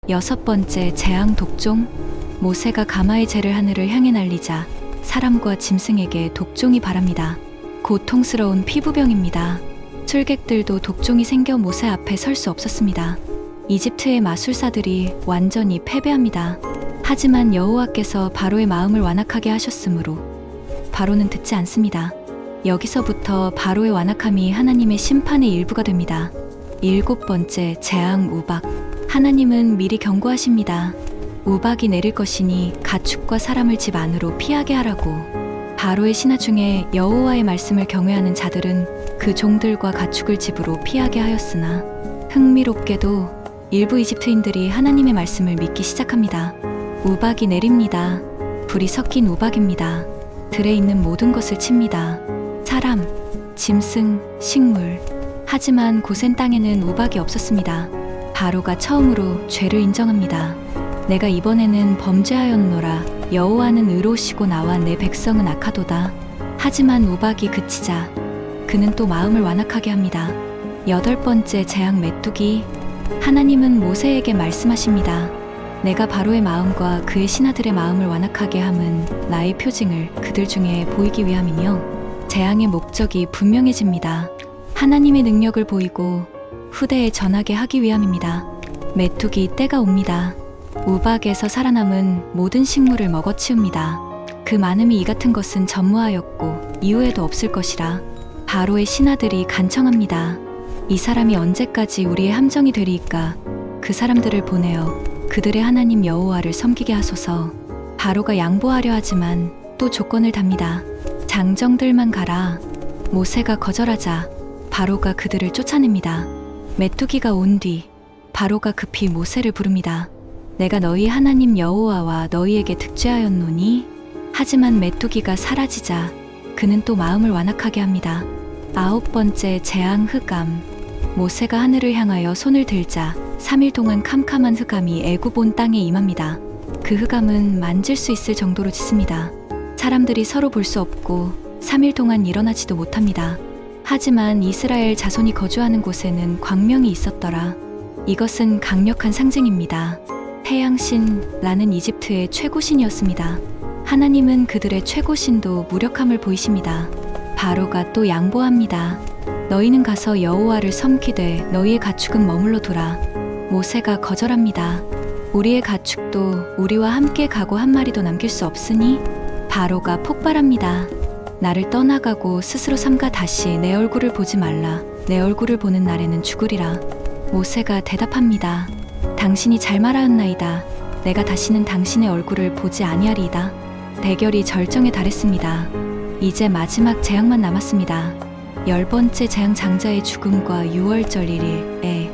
6번째 재앙 독종. 모세가 가마의 재를 하늘을 향해 날리자 사람과 짐승에게 독종이 발합니다. 고통스러운 피부병입니다. 술객들도 독종이 생겨 모세 앞에 설 수 없었습니다. 이집트의 마술사들이 완전히 패배합니다. 하지만 여호와께서 바로의 마음을 완악하게 하셨으므로 바로는 듣지 않습니다. 여기서부터 바로의 완악함이 하나님의 심판의 일부가 됩니다. 7번째 재앙 우박. 하나님은 미리 경고하십니다. 우박이 내릴 것이니 가축과 사람을 집 안으로 피하게 하라고. 바로의 신하 중에 여호와의 말씀을 경외하는 자들은 그 종들과 가축을 집으로 피하게 하였으나 흥미롭게도 일부 이집트인들이 하나님의 말씀을 믿기 시작합니다. 우박이 내립니다. 불이 섞인 우박입니다. 들에 있는 모든 것을 칩니다. 사람, 짐승, 식물. 하지만 고센 땅에는 우박이 없었습니다. 바로가 처음으로 죄를 인정합니다. 내가 이번에는 범죄하였노라. 여호와는 의로우시고 나와 내 백성은 악하도다. 하지만 우박이 그치자 그는 또 마음을 완악하게 합니다. 8번째 재앙 메뚜기. 하나님은 모세에게 말씀하십니다. 내가 바로의 마음과 그의 신하들의 마음을 완악하게 함은 나의 표징을 그들 중에 보이기 위함이며 재앙의 목적이 분명해집니다. 하나님의 능력을 보이고 후대에 전하게 하기 위함입니다. 메뚜기 때가 옵니다. 우박에서 살아남은 모든 식물을 먹어치웁니다. 그 많음이 이 같은 것은 전무하였고 이후에도 없을 것이라. 바로의 신하들이 간청합니다. 이 사람이 언제까지 우리의 함정이 되리이까? 그 사람들을 보내어 그들의 하나님 여호와를 섬기게 하소서. 바로가 양보하려 하지만 또 조건을 답니다. 장정들만 가라. 모세가 거절하자 바로가 그들을 쫓아냅니다. 메뚜기가 온 뒤 바로가 급히 모세를 부릅니다. 내가 너희 하나님 여호와와 너희에게 득죄하였노니? 하지만 메뚜기가 사라지자 그는 또 마음을 완악하게 합니다. 9번째 재앙 흑암. 모세가 하늘을 향하여 손을 들자 3일 동안 캄캄한 흑암이 애굽 온 땅에 임합니다. 그 흑암은 만질 수 있을 정도로 짙습니다. 사람들이 서로 볼 수 없고 3일 동안 일어나지도 못합니다. 하지만 이스라엘 자손이 거주하는 곳에는 광명이 있었더라. 이것은 강력한 상징입니다. 태양신 라는 이집트의 최고신이었습니다. 하나님은 그들의 최고신도 무력함을 보이십니다. 바로가 또 양보합니다. 너희는 가서 여호와를 섬기되 너희의 가축은 머물러 두라. 모세가 거절합니다. 우리의 가축도 우리와 함께 가고 한 마리도 남길 수 없으니? 바로가 폭발합니다. 나를 떠나가고 스스로 삼가 다시 내 얼굴을 보지 말라. 내 얼굴을 보는 날에는 죽으리라. 모세가 대답합니다. 당신이 잘 말하였나이다. 내가 다시는 당신의 얼굴을 보지 아니하리이다. 대결이 절정에 달했습니다. 이제 마지막 재앙만 남았습니다. 10번째 재앙 장자의 죽음과 6월절 1일에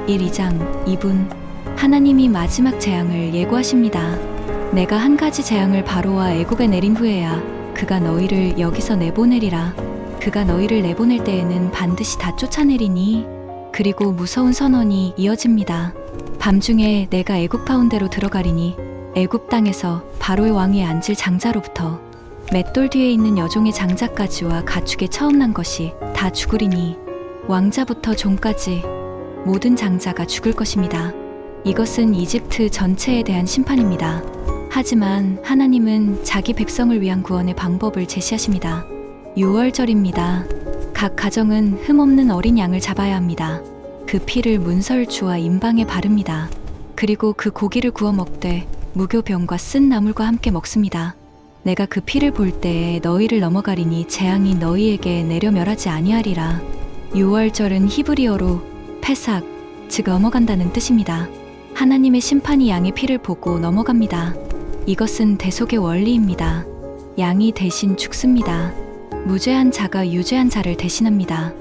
2장 2분. 하나님이 마지막 재앙을 예고하십니다. 내가 한 가지 재앙을 바로와 애굽에 내린 후에야 그가 너희를 여기서 내보내리라. 그가 너희를 내보낼 때에는 반드시 다 쫓아내리니. 그리고 무서운 선언이 이어집니다. 밤중에 내가 애굽 가운데로 들어가리니 애굽 땅에서 바로의 왕위에 앉을 장자로부터 맷돌 뒤에 있는 여종의 장자까지와 가축에 처음 난 것이 다 죽으리니 왕자부터 종까지 모든 장자가 죽을 것입니다. 이것은 이집트 전체에 대한 심판입니다. 하지만 하나님은 자기 백성을 위한 구원의 방법을 제시하십니다. 6월절입니다. 각 가정은 흠없는 어린 양을 잡아야 합니다. 그 피를 문설주와 임방에 바릅니다. 그리고 그 고기를 구워 먹되 무교병과 쓴 나물과 함께 먹습니다. 내가 그 피를 볼 때에 너희를 넘어가리니 재앙이 너희에게 내려 멸하지 아니하리라. 6월절은 히브리어로 페삭, 즉 넘어간다는 뜻입니다. 하나님의 심판이 양의 피를 보고 넘어갑니다. 이것은 대속의 원리입니다. 양이 대신 죽습니다. 무죄한 자가 유죄한 자를 대신합니다.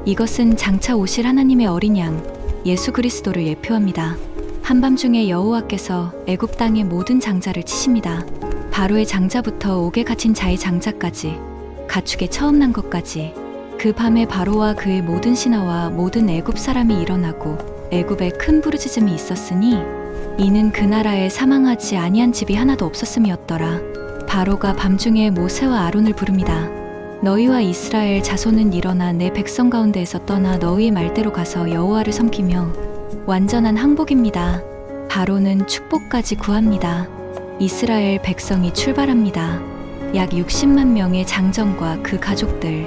이것은 장차 오실 하나님의 어린 양 예수 그리스도를 예표합니다. 한밤중에 여호와께서 애굽 땅의 모든 장자를 치십니다. 바로의 장자부터 옥에 갇힌 자의 장자까지, 가축에 처음 난 것까지. 그 밤에 바로와 그의 모든 신하와 모든 애굽 사람이 일어나고 애굽에 큰 부르짖음이 있었으니 이는 그 나라에 사망하지 아니한 집이 하나도 없었음이었더라. 바로가 밤중에 모세와 아론을 부릅니다. 너희와 이스라엘 자손은 일어나 내 백성 가운데에서 떠나 너희의 말대로 가서 여호와를 섬기며 완전한 항복입니다. 바로는 축복까지 구합니다. 이스라엘 백성이 출발합니다. 약 60만 명의 장정과 그 가족들,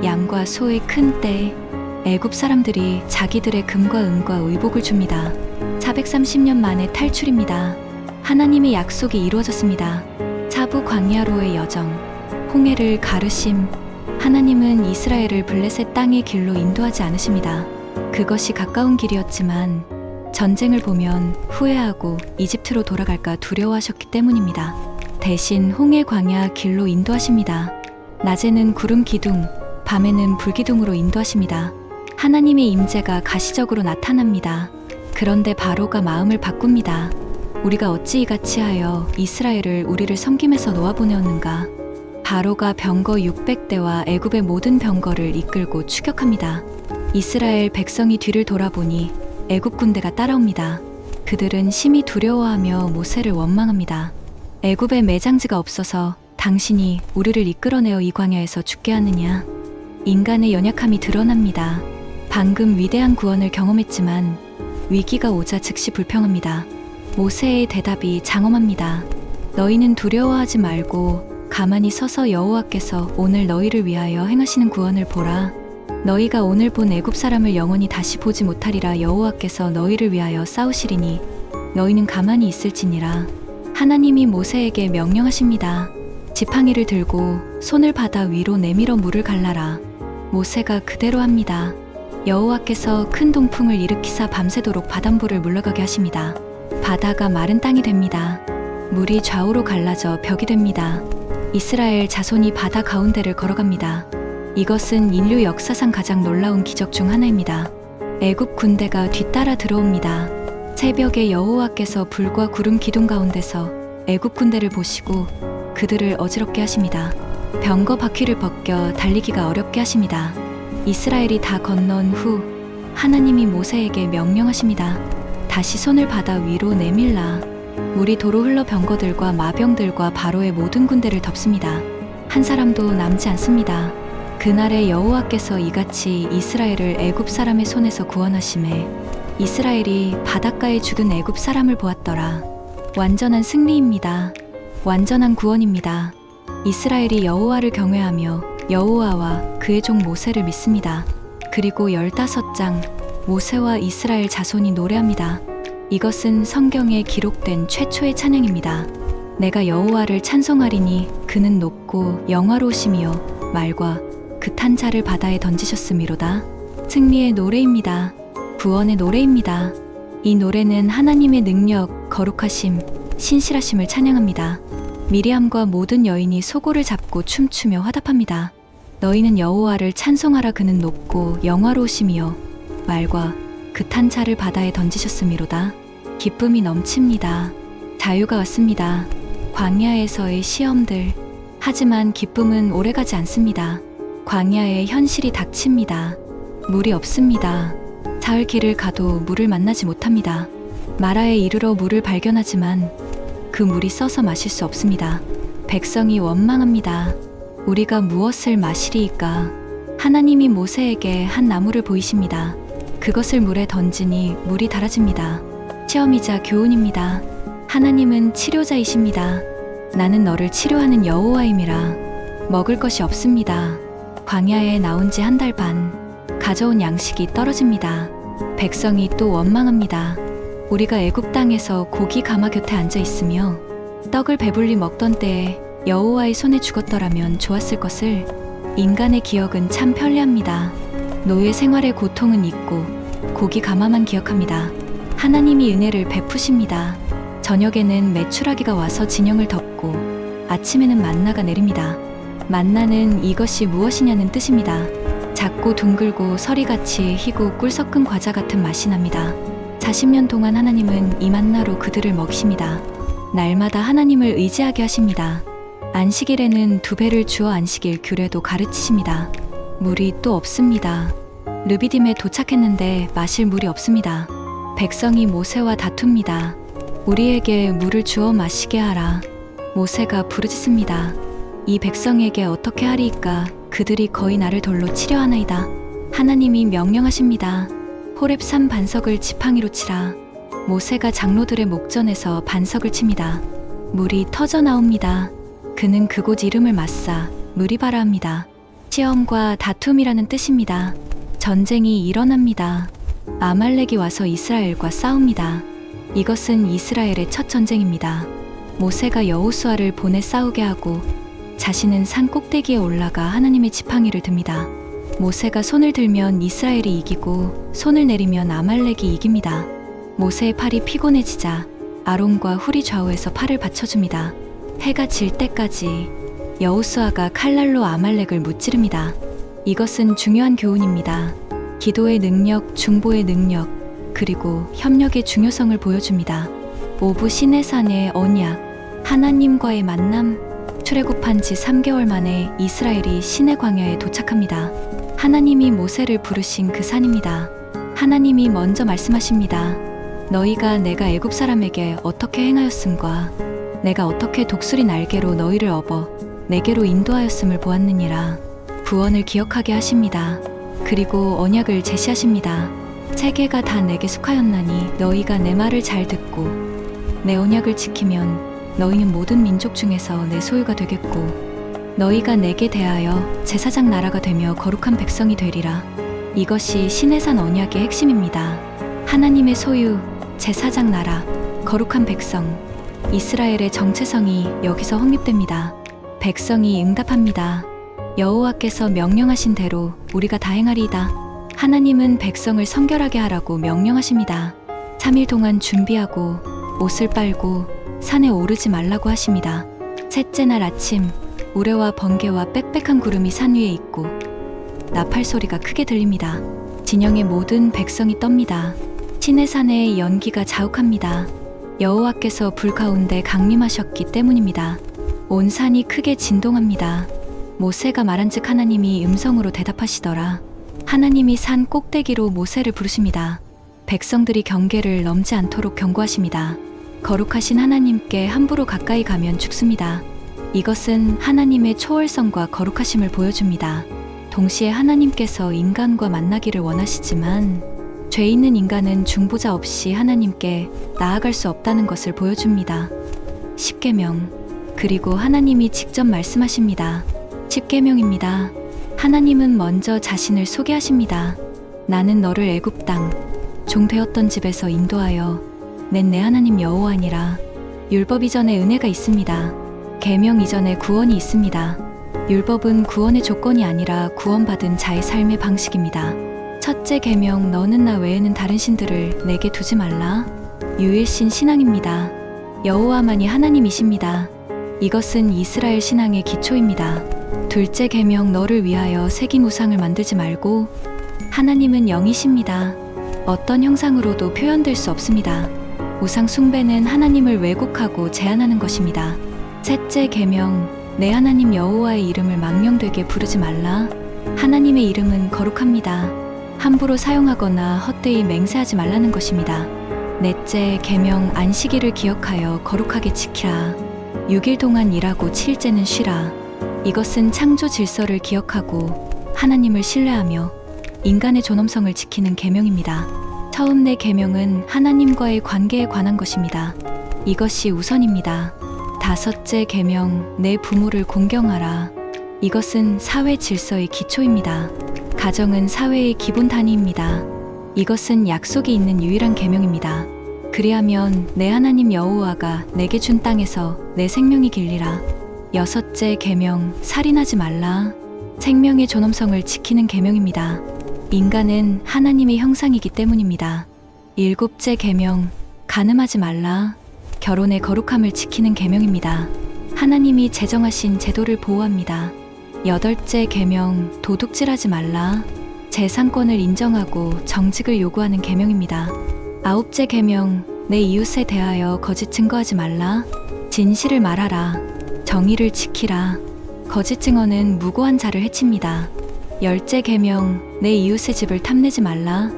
양과 소의 큰 떼, 애굽 사람들이 자기들의 금과 은과 의복을 줍니다. 430년 만에 탈출입니다. 하나님의 약속이 이루어졌습니다. 차부 광야로의 여정, 홍해를 가르심. 하나님은 이스라엘을 블레셋 땅의 길로 인도하지 않으십니다. 그것이 가까운 길이었지만 전쟁을 보면 후회하고 이집트로 돌아갈까 두려워하셨기 때문입니다. 대신 홍해 광야 길로 인도하십니다. 낮에는 구름 기둥, 밤에는 불기둥으로 인도하십니다. 하나님의 임재가 가시적으로 나타납니다. 그런데 바로가 마음을 바꿉니다. 우리가 어찌 이같이 하여 이스라엘을 우리를 섬김에서 놓아보내었는가. 바로가 병거 600대와 애굽의 모든 병거를 이끌고 추격합니다. 이스라엘 백성이 뒤를 돌아보니 애굽 군대가 따라옵니다. 그들은 심히 두려워하며 모세를 원망합니다. 애굽에 매장지가 없어서 당신이 우리를 이끌어내어 이 광야에서 죽게 하느냐. 인간의 연약함이 드러납니다. 방금 위대한 구원을 경험했지만 위기가 오자 즉시 불평합니다. 모세의 대답이 장엄합니다. 너희는 두려워하지 말고 가만히 서서 여호와께서 오늘 너희를 위하여 행하시는 구원을 보라. 너희가 오늘 본 애굽 사람을 영원히 다시 보지 못하리라. 여호와께서 너희를 위하여 싸우시리니 너희는 가만히 있을지니라. 하나님이 모세에게 명령하십니다. 지팡이를 들고 손을 바다 위로 내밀어 물을 갈라라. 모세가 그대로 합니다. 여호와께서 큰 동풍을 일으키사 밤새도록 바닷물을 물러가게 하십니다. 바다가 마른 땅이 됩니다. 물이 좌우로 갈라져 벽이 됩니다. 이스라엘 자손이 바다 가운데를 걸어갑니다. 이것은 인류 역사상 가장 놀라운 기적 중 하나입니다. 애굽 군대가 뒤따라 들어옵니다. 새벽에 여호와께서 불과 구름 기둥 가운데서 애굽 군대를 보시고 그들을 어지럽게 하십니다. 병거 바퀴를 벗겨 달리기가 어렵게 하십니다. 이스라엘이 다 건넌 후 하나님이 모세에게 명령하십니다. 다시 손을 바다 위로 내밀라. 물이 도로 흘러 병거들과 마병들과 바로의 모든 군대를 덮습니다. 한 사람도 남지 않습니다. 그날에 여호와께서 이같이 이스라엘을 애굽 사람의 손에서 구원하심에 이스라엘이 바닷가에 죽은 애굽 사람을 보았더라. 완전한 승리입니다. 완전한 구원입니다. 이스라엘이 여호와를 경외하며 여호와와 그의 종 모세를 믿습니다. 그리고 15장 모세와 이스라엘 자손이 노래합니다. 이것은 성경에 기록된 최초의 찬양입니다. 내가 여호와를 찬송하리니 그는 높고 영화로우시며 말과 그 탄 자를 바다에 던지셨음이로다. 승리의 노래입니다. 구원의 노래입니다. 이 노래는 하나님의 능력, 거룩하심, 신실하심을 찬양합니다. 미리암과 모든 여인이 소고를 잡고 춤추며 화답합니다. 너희는 여호와를 찬송하라. 그는 높고 영화로우시며 말과 그 탄 자를 바다에 던지셨음이로다. 기쁨이 넘칩니다. 자유가 왔습니다. 광야에서의 시험들. 하지만 기쁨은 오래가지 않습니다. 광야에 현실이 닥칩니다. 물이 없습니다. 사흘 길을 가도 물을 만나지 못합니다. 마라에 이르러 물을 발견하지만 그 물이 써서 마실 수 없습니다. 백성이 원망합니다. 우리가 무엇을 마시리이까? 하나님이 모세에게 한 나무를 보이십니다. 그것을 물에 던지니 물이 달아집니다. 시험이자 교훈입니다. 하나님은 치료자이십니다. 나는 너를 치료하는 여호와임이라. 먹을 것이 없습니다. 광야에 나온 지 한 달 반. 가져온 양식이 떨어집니다. 백성이 또 원망합니다. 우리가 애굽 땅에서 고기 가마 곁에 앉아 있으며 떡을 배불리 먹던 때에 여호와의 손에 죽었더라면 좋았을 것을. 인간의 기억은 참 편리합니다. 노예 생활의 고통은 잊고 고기 가마만 기억합니다. 하나님이 은혜를 베푸십니다. 저녁에는 메추라기가 와서 진영을 덮고 아침에는 만나가 내립니다. 만나는 이것이 무엇이냐는 뜻입니다. 작고 둥글고 서리같이 희고 꿀 섞은 과자 같은 맛이 납니다. 40년 동안 하나님은 이 만나로 그들을 먹이십니다. 날마다 하나님을 의지하게 하십니다. 안식일에는 2배를 주어 안식일 규례도 가르치십니다. 물이 또 없습니다. 르비딤에 도착했는데 마실 물이 없습니다. 백성이 모세와 다툽니다. 우리에게 물을 주어 마시게 하라. 모세가 부르짖습니다. 이 백성에게 어떻게 하리이까? 그들이 거의 나를 돌로 치려 하나이다. 하나님이 명령하십니다. 호렙산 반석을 지팡이로 치라. 모세가 장로들의 목전에서 반석을 칩니다. 물이 터져 나옵니다. 그는 그곳 이름을 마사 무리바라 합니다. 시험과 다툼이라는 뜻입니다. 전쟁이 일어납니다. 아말렉이 와서 이스라엘과 싸웁니다. 이것은 이스라엘의 첫 전쟁입니다. 모세가 여호수아를 보내 싸우게 하고 자신은 산 꼭대기에 올라가 하나님의 지팡이를 듭니다. 모세가 손을 들면 이스라엘이 이기고 손을 내리면 아말렉이 이깁니다. 모세의 팔이 피곤해지자 아론과 훌이 좌우에서 팔을 받쳐줍니다. 해가 질 때까지 여호수아가 칼날로 아말렉을 무찌릅니다. 이것은 중요한 교훈입니다. 기도의 능력, 중보의 능력, 그리고 협력의 중요성을 보여줍니다. 오브 시내산의 언약, 하나님과의 만남. 출애굽한 지 3개월 만에 이스라엘이 시내 광야에 도착합니다. 하나님이 모세를 부르신 그 산입니다. 하나님이 먼저 말씀하십니다. 너희가 내가 애굽 사람에게 어떻게 행하였음과 내가 어떻게 독수리 날개로 너희를 업어 내게로 인도하였음을 보았느니라. 구원을 기억하게 하십니다. 그리고 언약을 제시하십니다. 세계가 다 내게 속하였나니 너희가 내 말을 잘 듣고 내 언약을 지키면 너희는 모든 민족 중에서 내 소유가 되겠고 너희가 내게 대하여 제사장 나라가 되며 거룩한 백성이 되리라. 이것이 시내산 언약의 핵심입니다. 하나님의 소유, 제사장 나라, 거룩한 백성. 이스라엘의 정체성이 여기서 확립됩니다. 백성이 응답합니다. 여호와께서 명령하신 대로 우리가 다 행하리이다. 하나님은 백성을 성결하게 하라고 명령하십니다. 3일 동안 준비하고 옷을 빨고 산에 오르지 말라고 하십니다. 셋째 날 아침 우레와 번개와 빽빽한 구름이 산 위에 있고 나팔 소리가 크게 들립니다. 진영의 모든 백성이 떱니다. 시내산의 연기가 자욱합니다. 여호와께서 불 가운데 강림하셨기 때문입니다. 온 산이 크게 진동합니다. 모세가 말한즉 하나님이 음성으로 대답하시더라. 하나님이 산 꼭대기로 모세를 부르십니다. 백성들이 경계를 넘지 않도록 경고하십니다. 거룩하신 하나님께 함부로 가까이 가면 죽습니다. 이것은 하나님의 초월성과 거룩하심을 보여줍니다. 동시에 하나님께서 인간과 만나기를 원하시지만 죄 있는 인간은 중보자 없이 하나님께 나아갈 수 없다는 것을 보여줍니다. 십계명. 그리고 하나님이 직접 말씀하십니다. 십계명입니다. 하나님은 먼저 자신을 소개하십니다. 나는 너를 애굽 땅 종 되었던 집에서 인도하여 낸 내 하나님 여호와니라. 율법 이전에 은혜가 있습니다. 계명 이전에 구원이 있습니다. 율법은 구원의 조건이 아니라 구원받은 자의 삶의 방식입니다. 첫째 계명 너는 나 외에는 다른 신들을 내게 두지 말라. 유일신 신앙입니다. 여호와만이 하나님이십니다. 이것은 이스라엘 신앙의 기초입니다. 둘째 계명 너를 위하여 새긴 우상을 만들지 말고. 하나님은 영이십니다. 어떤 형상으로도 표현될 수 없습니다. 우상 숭배는 하나님을 왜곡하고 제한하는 것입니다. 셋째 계명 내 하나님 여호와의 이름을 망령되게 부르지 말라. 하나님의 이름은 거룩합니다. 함부로 사용하거나 헛되이 맹세하지 말라는 것입니다. 넷째 계명 안식일을 기억하여 거룩하게 지키라. 6일 동안 일하고 7일째는 쉬라. 이것은 창조 질서를 기억하고 하나님을 신뢰하며 인간의 존엄성을 지키는 계명입니다. 처음 네 계명은 하나님과의 관계에 관한 것입니다. 이것이 우선입니다. 다섯째 계명 내 부모를 공경하라. 이것은 사회 질서의 기초입니다. 가정은 사회의 기본 단위입니다. 이것은 약속이 있는 유일한 계명입니다. 그리하면 내 하나님 여호와가 내게 준 땅에서 내 생명이 길리라. 여섯째 계명 살인하지 말라. 생명의 존엄성을 지키는 계명입니다. 인간은 하나님의 형상이기 때문입니다. 일곱째 계명 간음하지 말라. 결혼의 거룩함을 지키는 계명입니다. 하나님이 제정하신 제도를 보호합니다. 여덟째 계명 도둑질하지 말라. 재산권을 인정하고 정직을 요구하는 계명입니다. 아홉째 계명 내 이웃에 대하여 거짓 증거하지 말라. 진실을 말하라. 정의를 지키라. 거짓 증언은 무고한 자를 해칩니다. 열째 계명 내 이웃의 집을 탐내지 말라.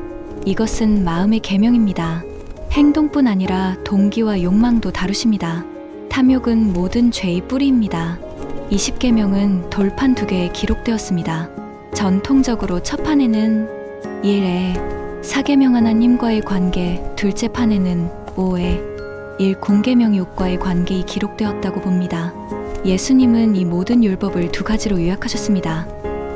이것은 마음의 계명입니다. 행동뿐 아니라 동기와 욕망도 다루십니다. 탐욕은 모든 죄의 뿌리입니다. 20계명은 돌판 2개에 기록되었습니다. 전통적으로 첫 판에는 1에 4계명 하나님과의 관계, 둘째 판에는 5의 1 공계명 율법과의 관계이 기록되었다고 봅니다. 예수님은 이 모든 율법을 두 가지로 요약하셨습니다.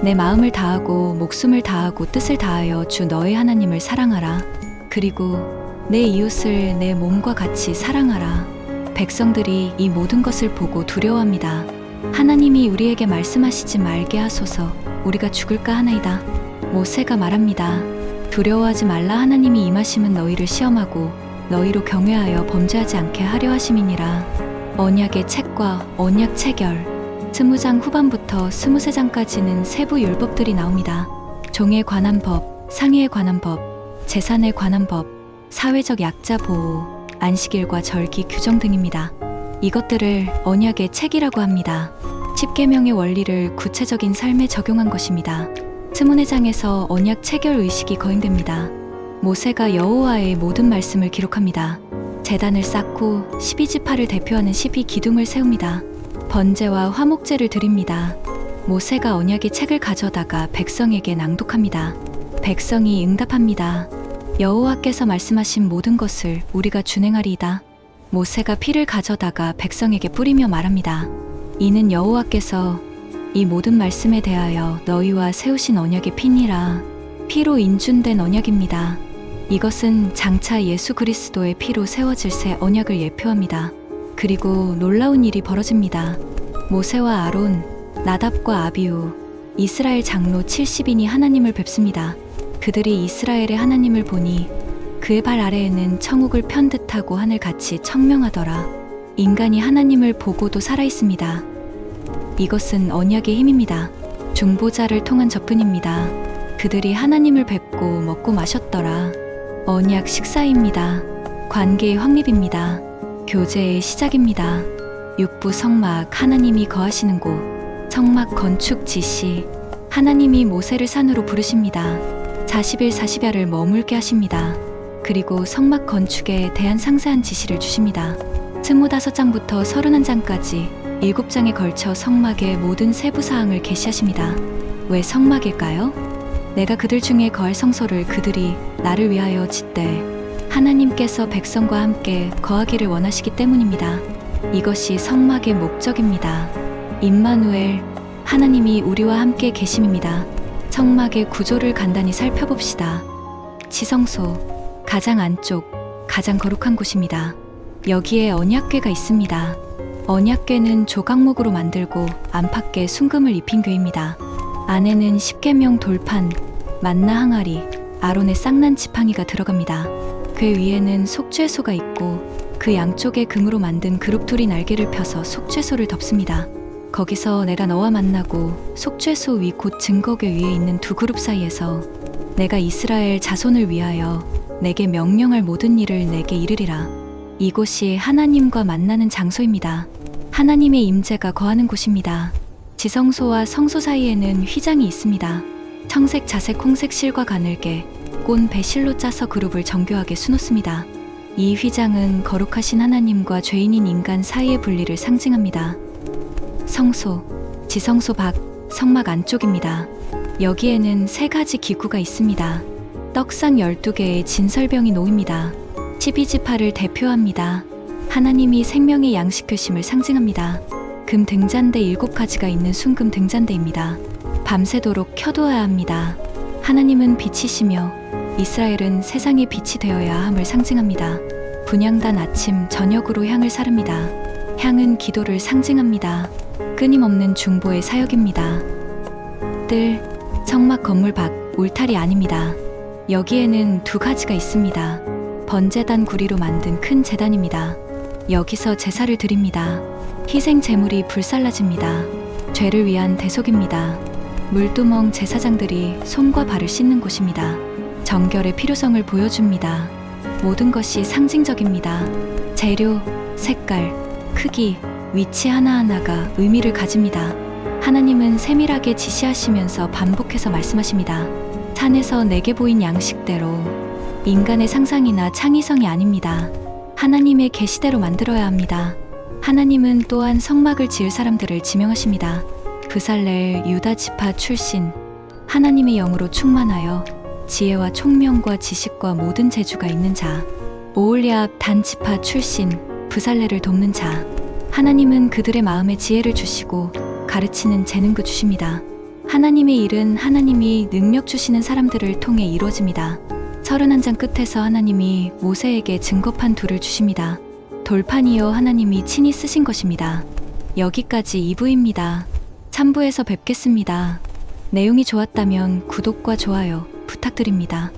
내 마음을 다하고 목숨을 다하고 뜻을 다하여 주 너의 하나님을 사랑하라. 그리고 내 이웃을 내 몸과 같이 사랑하라. 백성들이 이 모든 것을 보고 두려워합니다. 하나님이 우리에게 말씀하시지 말게 하소서. 우리가 죽을까 하나이다. 모세가 말합니다. 두려워하지 말라. 하나님이 임하심은 너희를 시험하고 너희로 경외하여 범죄하지 않게 하려 하심이니라. 언약의 책과 언약 체결. 20장 후반부터 23장까지는 세부 율법들이 나옵니다. 종에 관한 법, 상해에 관한 법, 재산에 관한 법, 사회적 약자 보호, 안식일과 절기 규정 등입니다. 이것들을 언약의 책이라고 합니다. 10계명의 원리를 구체적인 삶에 적용한 것입니다. 24장에서 언약 체결 의식이 거행됩니다. 모세가 여호와의 모든 말씀을 기록합니다. 제단을 쌓고 12지파를 대표하는 12기둥을 세웁니다. 번제와 화목제를 드립니다. 모세가 언약의 책을 가져다가 백성에게 낭독합니다. 백성이 응답합니다. 여호와께서 말씀하신 모든 것을 우리가 준행하리이다. 모세가 피를 가져다가 백성에게 뿌리며 말합니다. 이는 여호와께서 이 모든 말씀에 대하여 너희와 세우신 언약의 피니라. 피로 인준된 언약입니다. 이것은 장차 예수 그리스도의 피로 세워질 새 언약을 예표합니다. 그리고 놀라운 일이 벌어집니다. 모세와 아론, 나답과 아비후, 이스라엘 장로 70인이 하나님을 뵙습니다. 그들이 이스라엘의 하나님을 보니 그의 발 아래에는 천국을 편 듯하고 하늘같이 청명하더라. 인간이 하나님을 보고도 살아있습니다. 이것은 언약의 힘입니다. 중보자를 통한 접근입니다. 그들이 하나님을 뵙고 먹고 마셨더라. 언약 식사입니다. 관계의 확립입니다. 교제의 시작입니다. 육부 성막, 하나님이 거하시는 곳. 성막 건축 지시. 하나님이 모세를 산으로 부르십니다. 40일 40야를 머물게 하십니다. 그리고 성막 건축에 대한 상세한 지시를 주십니다. 25장부터 31장까지 7장에 걸쳐 성막의 모든 세부 사항을 계시하십니다. 왜 성막일까요? 내가 그들 중에 거할 성소를 그들이 나를 위하여 짓되 하나님께서 백성과 함께 거하기를 원하시기 때문입니다. 이것이 성막의 목적입니다. 임마누엘, 하나님이 우리와 함께 계심입니다. 성막의 구조를 간단히 살펴봅시다. 지성소, 가장 안쪽, 가장 거룩한 곳입니다. 여기에 언약궤가 있습니다. 언약궤는 조각목으로 만들고 안팎에 순금을 입힌 궤입니다. 안에는 10계명 돌판, 만나 항아리, 아론의 쌍난 지팡이가 들어갑니다. 궤 위에는 속죄소가 있고 그 양쪽에 금으로 만든 그룹돌이 날개를 펴서 속죄소를 덮습니다. 거기서 내가 너와 만나고 속죄소 위 곧 증거궤 위에 있는 두 그룹 사이에서 내가 이스라엘 자손을 위하여 내게 명령할 모든 일을 내게 이르리라. 이곳이 하나님과 만나는 장소입니다. 하나님의 임재가 거하는 곳입니다. 지성소와 성소 사이에는 휘장이 있습니다. 청색, 자색, 홍색 실과 가늘게 꼰 배실로 짜서 그룹을 정교하게 수놓습니다. 이 휘장은 거룩하신 하나님과 죄인인 인간 사이의 분리를 상징합니다. 성소, 지성소 밖, 성막 안쪽입니다. 여기에는 3가지 기구가 있습니다. 떡상 12개의 진설병이 놓입니다. 12지파를 대표합니다. 하나님이 생명의 양식 되심을 상징합니다. 금 등잔대 7가지가 있는 순금 등잔대입니다. 밤새도록 켜두어야 합니다. 하나님은 빛이시며 이스라엘은 세상의 빛이 되어야 함을 상징합니다. 분향단 아침 저녁으로 향을 사릅니다. 향은 기도를 상징합니다. 끊임없는 중보의 사역입니다. 뜰, 성막 건물 밖, 울타리 아닙니다. 여기에는 2가지가 있습니다. 번제단 구리로 만든 큰 제단입니다. 여기서 제사를 드립니다. 희생 제물이 불살라집니다. 죄를 위한 대속입니다. 물두멍 제사장들이 손과 발을 씻는 곳입니다. 정결의 필요성을 보여줍니다. 모든 것이 상징적입니다. 재료, 색깔, 크기, 위치 하나하나가 의미를 가집니다. 하나님은 세밀하게 지시하시면서 반복해서 말씀하십니다. 산에서 내게 보인 양식대로. 인간의 상상이나 창의성이 아닙니다. 하나님의 계시대로 만들어야 합니다. 하나님은 또한 성막을 지을 사람들을 지명하십니다. 브살렐 유다 지파 출신, 하나님의 영으로 충만하여 지혜와 총명과 지식과 모든 재주가 있는 자. 오홀리압 단지파 출신 브살레를 돕는 자. 하나님은 그들의 마음에 지혜를 주시고 가르치는 재능도 주십니다. 하나님의 일은 하나님이 능력 주시는 사람들을 통해 이루어집니다. 31장 끝에서 하나님이 모세에게 증거판 둘을 주십니다. 돌판이요 하나님이 친히 쓰신 것입니다. 여기까지 2부입니다. 3부에서 뵙겠습니다. 내용이 좋았다면 구독과 좋아요 부탁드립니다.